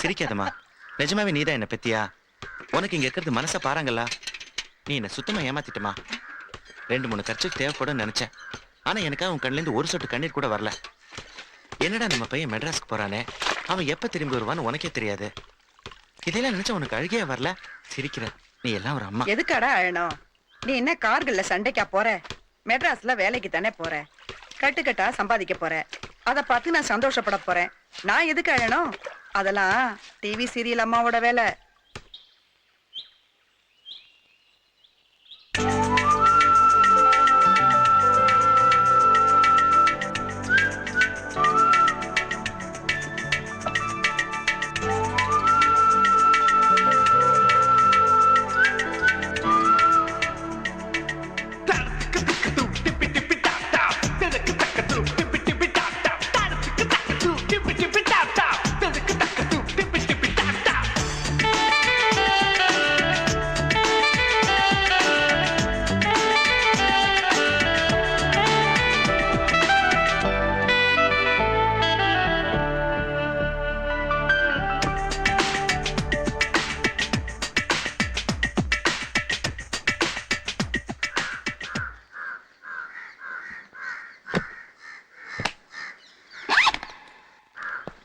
சிரிக்காதம்மா, நிஜமாவே நீதான் என்ன பெத்தியா? உனக்கு இங்க இருக்கிறது மனச பாருங்களா? நீ என்ன சுத்தமா ஏமாத்திட்டமா. 2-3 கர்ச்சீஃப் தேவைப்படும் நினைச்சேன். ஆனா எனக்காக உன் கண்ணுல இருந்து ஒரு சொட்டு கண்ணீர் கூட வரல. என்னடா நம்ம பையன் மெட்ராஸ்க்கு போறானே, அவன் எப்ப திரும்பி வருவான்னு உனக்கே தெரியாது. இதெல்லாம் நினைச்சா உனக்கு அழுகையா வரல? சிரிக்கிற, நீ எல்லாம் ஒரு அம்மா. எதுக்காடா அழணும்? நீ என்ன கார்கள்ல சண்டைக்கா போற? மெட்ராஸ்ல வேலைக்கு தானே போற, கட்டுக்கட்டா சம்பாதிக்க போற. அத பார்த்து நான் சந்தோஷப்பட போறேன். நான் எதுக்கு அழணும்? அதெல்லாம் டிவி சீரியல் அம்மாவோட வேலை.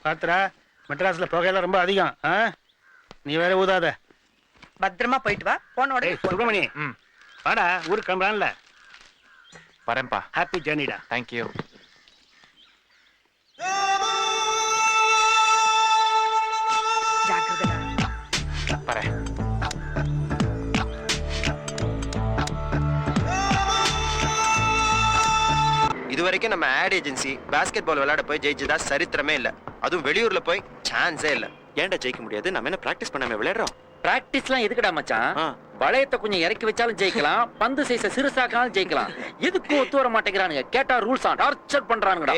பாத்துரா, மெட்ராஸ்ல புகையெல்லாம் ரொம்ப அதிகம். நீ வேற ஊதாத. பத்திரமா போயிட்டு வா. போனோட சுப்பிரமணி, வாடா, ஊருக்கு கிளம்பலாம்ல. வரேன்ப்பா. ஹாப்பி ஜர்னிடா. தேங்க்யூ. ஜாக்கிரதைடா. வரேன். இது வரைக்கும் நம்ம ஆட் ஏஜென்சி பாஸ்கெட் பால் விளையாட போய் ஜெயிச்சதா சரித்திரமே இல்ல. அதுவும் வெளியூர்ல போய் சான்ஸே இல்ல. ஏன்டா ஜெயிக்க முடியாது? நம்ம என்ன பிராக்டிஸ் பண்ணாம விளையாடுறோம்? பிராக்டிஸ்லாம் எதுக்குடா மச்சான்? வளையத்தை கொஞ்சம் இறக்கி வச்சாலும் ஜெயிக்கலாம், பந்து சைஸ சிறுசாக்காலும் ஜெயிக்கலாம். எதுக்கும் ஒத்து வர மாட்டேங்கிறானுங்க. கேட்டா ரூல்ஸ் டார்ச்சர் பண்றானுங்கடா.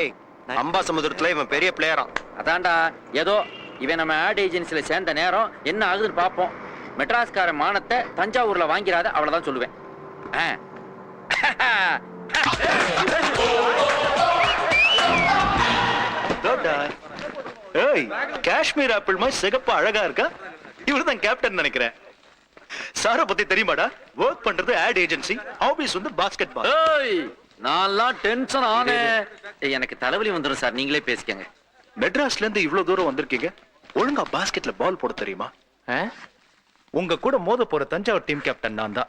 அம்பா சமுத்திரத்துல இவன் பெரிய பிளேயரா. அதான்டா, ஏதோ இவன் நம்ம ஆட் ஏஜென்சில சேர்ந்த நேரம் என்ன ஆகுதுன்னு பாப்போம். மெட்ராஸ்கார மானத்தை தஞ்சாவூர்ல வாங்கிறாத, அவ்வளவுதான் சொல்லுவேன். காஷ்மீர் ஆப்பிள் மாதிரி சிகப்பா அழகா இருக்கா? இவருதான் கேப்டன் நினைக்கிறேன். சார பத்தி தெரியுமாடா? வர்க் பண்றது ஆட் ஏஜென்சி, ஹாபிஸ் வந்து பாஸ்கெட் பால். நான்லாம் டென்ஷன் ஆனே. எனக்கு தலைவலி வந்துடும் சார், நீங்களே பேசிக்கங்க. மெட்ராஸ்ல இருந்து இவ்வளவு தூரம் வந்திருக்கீங்க, ஒழுங்கா பாஸ்கெட்ல பால் போட தெரியுமா? உங்க கூட மோத போற தஞ்சாவூர் டீம் கேப்டன் நான் தான்.